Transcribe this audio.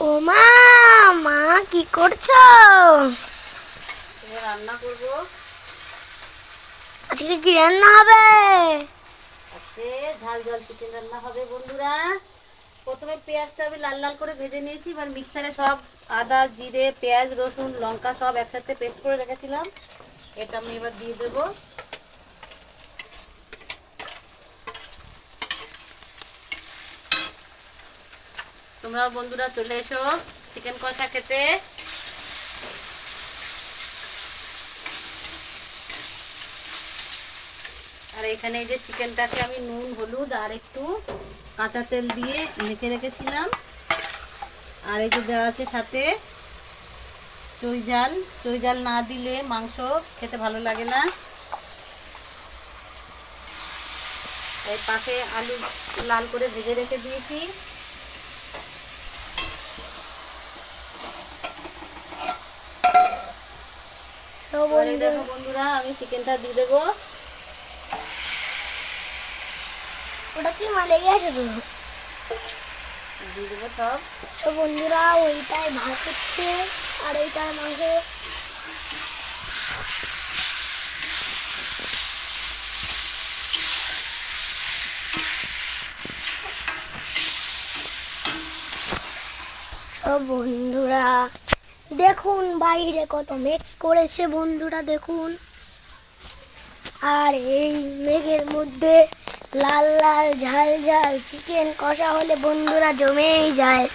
ও মা, মা কি করছো? রান্না করব। আজকে কি রান্না হবে? আজকে ঝাল ঝাল চিকেন রান্না হবে বন্ধুরা। প্রথমে পেঁয়াজটা আমি লাল লাল করে ভেজে নিয়েছি। এবার মিক্সারে সব আদা জিরে পেঁয়াজ রসুন লঙ্কা সব একসাথে পেস্ট করে রেখেছিলাম। এটা আমি এবার দিয়ে দেব। তোমরাও বন্ধুরা চলে এসো চিকেন কষা খেতে। আর এখানে এই যে চিকেনটাকে আমি নুন হলুদ আর একটু কাঁচা তেল দিয়ে মেখে রেখেছিলাম। আর এই যে দেওয়া আছে সাথে চই জাল না দিলে মাংস খেতে ভালো লাগে না। এই পাশে আলু লাল করে ভেজে রেখে দিয়েছি। এবারে দেখো বন্ধুরা আমি চিকেনটা দিয়ে দেবো। ওটা কি মা লেগে আছে তো? দিয়ে দেবো সব। তো বন্ধুরা ওইটাই ভাত হচ্ছে আর এইটাই মাংস। সব বন্ধুরা দেখুন বাইরে কত মেঘ করেছে বন্ধুরা দেখুন। আর এই মেঘের মধ্যে লাল লাল ঝাল ঝাল চিকেন কষা হলে বন্ধুরা জমেই যায়।